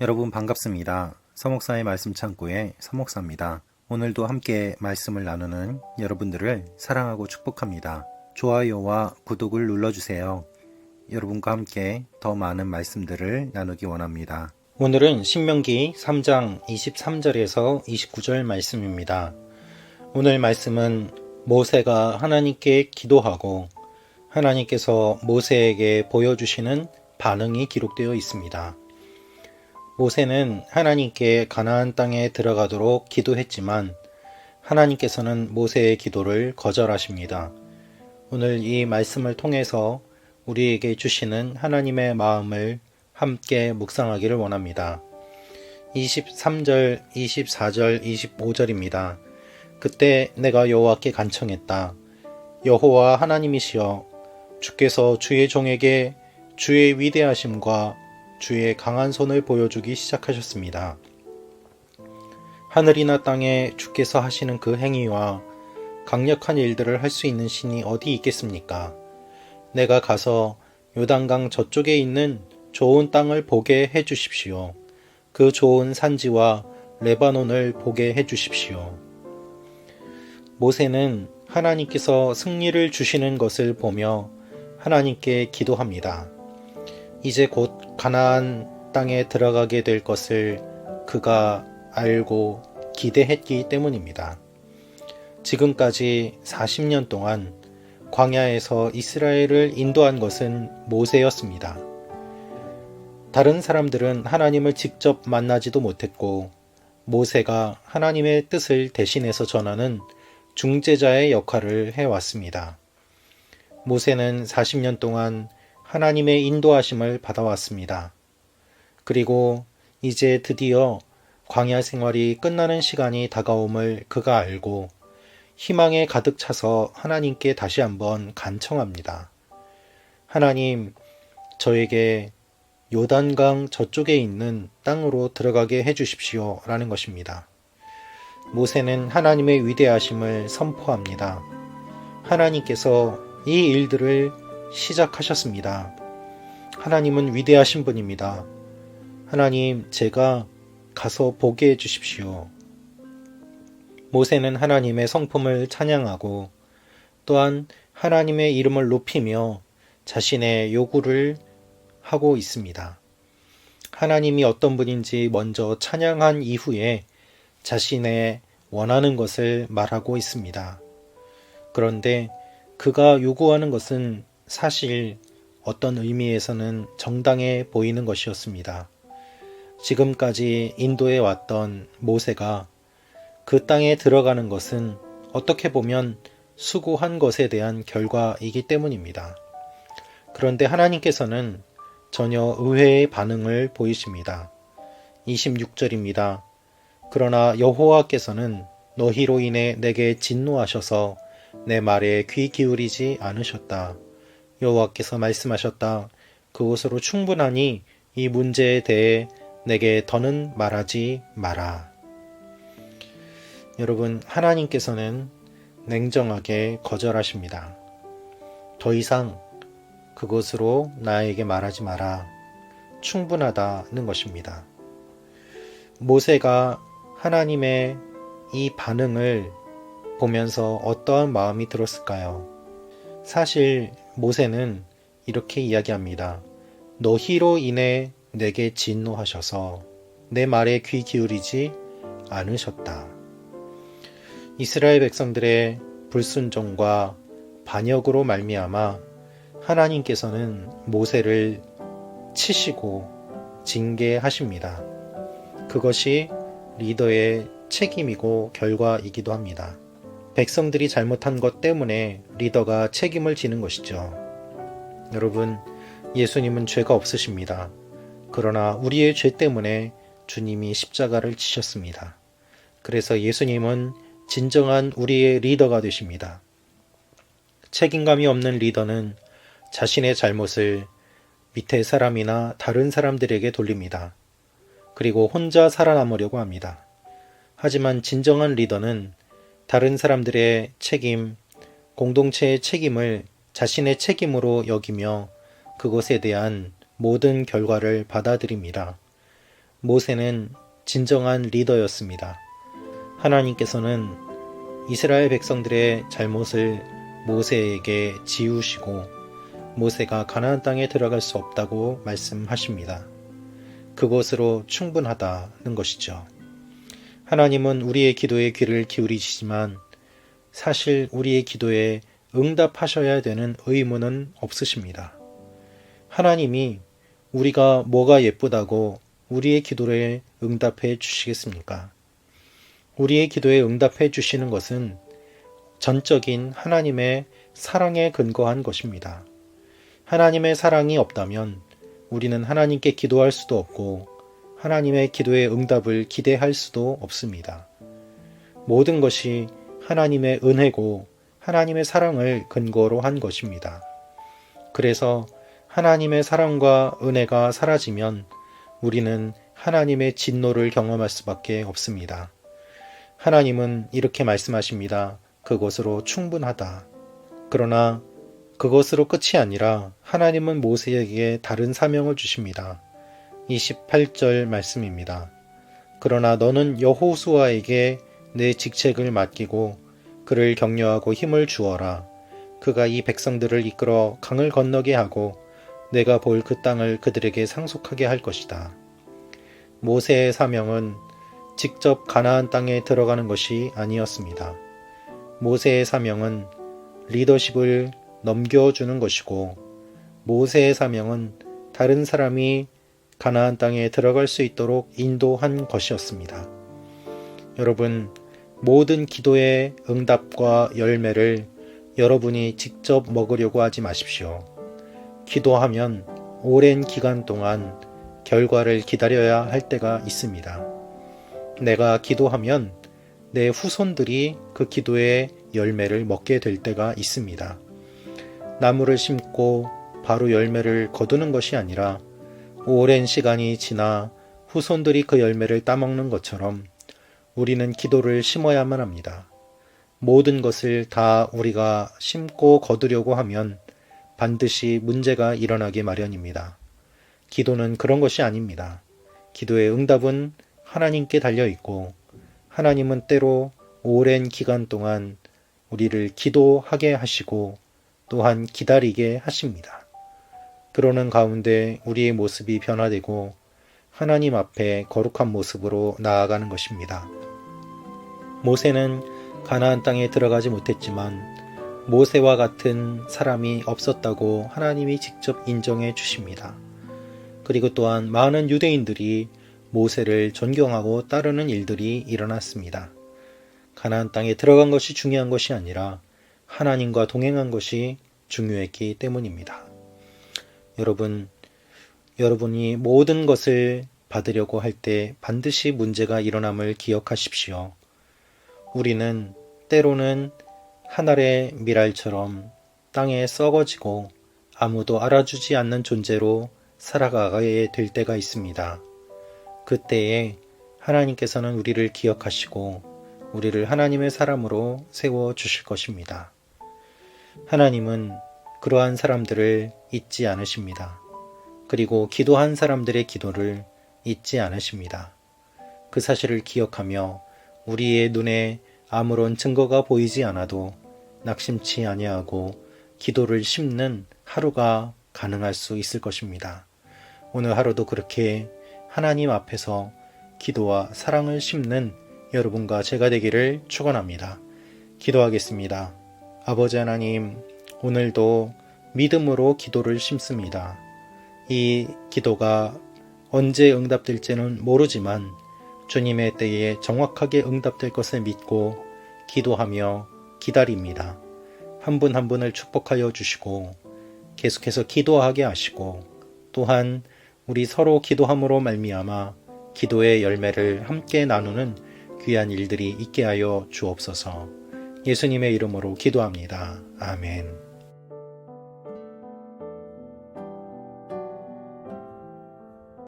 여러분 반갑습니다. 서목사의 말씀 창고의 서목사입니다. 오늘도 함께 말씀을 나누는 여러분들을 사랑하고 축복합니다. 좋아요와 구독을 눌러주세요. 여러분과 함께 더 많은 말씀들을 나누기 원합니다. 오늘은 신명기 3장 23절에서 29절 말씀입니다. 오늘 말씀은 모세가 하나님께 기도하고 하나님께서 모세에게 보여주시는 반응이 기록되어 있습니다. 모세는 하나님께 가나안 땅에 들어가도록 기도했지만 하나님께서는 모세의 기도를 거절하십니다. 오늘 이 말씀을 통해서 우리에게 주시는 하나님의 마음을 함께 묵상하기를 원합니다. 23절, 24절, 25절입니다. 그때 내가 여호와께 간청했다. 여호와 하나님이시여, 주께서 주의 종에게 주의 위대하심과 주의 강한 손을 보여주기 시작하셨습니다. 하늘이나 땅에 주께서 하시는 그 행위와 강력한 일들을 할 수 있는 신이 어디 있겠습니까? 내가 가서 요단강 저쪽에 있는 좋은 땅을 보게 해 주십시오. 그 좋은 산지와 레바논을 보게 해 주십시오. 모세는 하나님께서 승리를 주시는 것을 보며 하나님께 기도합니다. 이제 곧 가나안 땅에 들어가게 될 것을 그가 알고 기대했기 때문입니다. 지금까지 40년 동안 광야에서 이스라엘을 인도한 것은 모세였습니다. 다른 사람들은 하나님을 직접 만나지도 못했고 모세가 하나님의 뜻을 대신해서 전하는 중재자의 역할을 해왔습니다. 모세는 40년 동안 하나님의 인도하심을 받아왔습니다. 그리고 이제 드디어 광야 생활이 끝나는 시간이 다가옴을 그가 알고 희망에 가득 차서 하나님께 다시 한번 간청합니다. 하나님, 저에게 요단강 저쪽에 있는 땅으로 들어가게 해주십시오 라는 것입니다. 모세는 하나님의 위대하심을 선포합니다. 하나님께서 이 일들을 시작하셨습니다. 하나님은 위대하신 분입니다. 하나님, 제가 가서 보게 해주십시오. 모세는 하나님의 성품을 찬양하고 또한 하나님의 이름을 높이며 자신의 요구를 하고 있습니다. 하나님이 어떤 분인지 먼저 찬양한 이후에 자신의 원하는 것을 말하고 있습니다. 그런데 그가 요구하는 것은 사실 어떤 의미에서는 정당해 보이는 것이었습니다. 지금까지 인도에 왔던 모세가 그 땅에 들어가는 것은 어떻게 보면 수고한 것에 대한 결과이기 때문입니다. 그런데 하나님께서는 전혀 의외의 반응을 보이십니다. 26절입니다. 그러나 여호와께서는 너희로 인해 내게 진노하셔서 내 말에 귀 기울이지 않으셨다. 여호와께서 말씀하셨다. 그것으로 충분하니 이 문제에 대해 내게 더는 말하지 마라. 여러분, 하나님께서는 냉정하게 거절하십니다. 더 이상 그것으로 나에게 말하지 마라. 충분하다는 것입니다. 모세가 하나님의 이 반응을 보면서 어떠한 마음이 들었을까요? 사실 모세는 이렇게 이야기합니다. 너희로 인해 내게 진노하셔서 내 말에 귀 기울이지 않으셨다. 이스라엘 백성들의 불순종과 반역으로 말미암아 하나님께서는 모세를 치시고 징계하십니다. 그것이 리더의 책임이고 결과이기도 합니다. 백성들이 잘못한 것 때문에 리더가 책임을 지는 것이죠. 여러분, 예수님은 죄가 없으십니다. 그러나 우리의 죄 때문에 주님이 십자가를 지셨습니다. 그래서 예수님은 진정한 우리의 리더가 되십니다. 책임감이 없는 리더는 자신의 잘못을 밑에 사람이나 다른 사람들에게 돌립니다. 그리고 혼자 살아남으려고 합니다. 하지만 진정한 리더는 다른 사람들의 책임, 공동체의 책임을 자신의 책임으로 여기며 그것에 대한 모든 결과를 받아들입니다. 모세는 진정한 리더였습니다. 하나님께서는 이스라엘 백성들의 잘못을 모세에게 지우시고 모세가 가나안 땅에 들어갈 수 없다고 말씀하십니다. 그것으로 충분하다는 것이죠. 하나님은 우리의 기도에 귀를 기울이시지만 사실 우리의 기도에 응답하셔야 되는 의무는 없으십니다. 하나님이 우리가 뭐가 예쁘다고 우리의 기도에 응답해 주시겠습니까? 우리의 기도에 응답해 주시는 것은 전적인 하나님의 사랑에 근거한 것입니다. 하나님의 사랑이 없다면 우리는 하나님께 기도할 수도 없고 하나님의 기도의 응답을 기대할 수도 없습니다. 모든 것이 하나님의 은혜고 하나님의 사랑을 근거로 한 것입니다. 그래서 하나님의 사랑과 은혜가 사라지면 우리는 하나님의 진노를 경험할 수밖에 없습니다. 하나님은 이렇게 말씀하십니다. 그것으로 충분하다. 그러나 그것으로 끝이 아니라 하나님은 모세에게 다른 사명을 주십니다. 28절 말씀입니다. 그러나 너는 여호수아에게 내 직책을 맡기고 그를 격려하고 힘을 주어라. 그가 이 백성들을 이끌어 강을 건너게 하고 내가 볼 그 땅을 그들에게 상속하게 할 것이다. 모세의 사명은 직접 가나안 땅에 들어가는 것이 아니었습니다. 모세의 사명은 리더십을 넘겨주는 것이고 모세의 사명은 다른 사람이 가나안 땅에 들어갈 수 있도록 인도한 것이었습니다. 여러분, 모든 기도의 응답과 열매를 여러분이 직접 먹으려고 하지 마십시오. 기도하면 오랜 기간 동안 결과를 기다려야 할 때가 있습니다. 내가 기도하면 내 후손들이 그 기도의 열매를 먹게 될 때가 있습니다. 나무를 심고 바로 열매를 거두는 것이 아니라 오랜 시간이 지나 후손들이 그 열매를 따먹는 것처럼 우리는 기도를 심어야만 합니다. 모든 것을 다 우리가 심고 거두려고 하면 반드시 문제가 일어나기 마련입니다. 기도는 그런 것이 아닙니다. 기도의 응답은 하나님께 달려있고 하나님은 때로 오랜 기간 동안 우리를 기도하게 하시고 또한 기다리게 하십니다. 그러는 가운데 우리의 모습이 변화되고 하나님 앞에 거룩한 모습으로 나아가는 것입니다. 모세는 가나안 땅에 들어가지 못했지만 모세와 같은 사람이 없었다고 하나님이 직접 인정해 주십니다. 그리고 또한 많은 유대인들이 모세를 존경하고 따르는 일들이 일어났습니다. 가나안 땅에 들어간 것이 중요한 것이 아니라 하나님과 동행한 것이 중요했기 때문입니다. 여러분이 모든 것을 받으려고 할 때 반드시 문제가 일어남을 기억하십시오. 우리는 때로는 한 알의 밀알처럼 땅에 썩어지고 아무도 알아주지 않는 존재로 살아가게 될 때가 있습니다. 그때에 하나님께서는 우리를 기억하시고 우리를 하나님의 사람으로 세워주실 것입니다. 하나님은 그러한 사람들을 잊지 않으십니다. 그리고 기도한 사람들의 기도를 잊지 않으십니다. 그 사실을 기억하며 우리의 눈에 아무런 증거가 보이지 않아도 낙심치 아니하고 기도를 심는 하루가 가능할 수 있을 것입니다. 오늘 하루도 그렇게 하나님 앞에서 기도와 사랑을 심는 여러분과 제가 되기를 축원합니다. 기도하겠습니다. 아버지 하나님, 오늘도 믿음으로 기도를 심습니다. 이 기도가 언제 응답될지는 모르지만 주님의 때에 정확하게 응답될 것을 믿고 기도하며 기다립니다. 한 분 한 분을 축복하여 주시고 계속해서 기도하게 하시고 또한 우리 서로 기도함으로 말미암아 기도의 열매를 함께 나누는 귀한 일들이 있게 하여 주옵소서. 예수님의 이름으로 기도합니다. 아멘.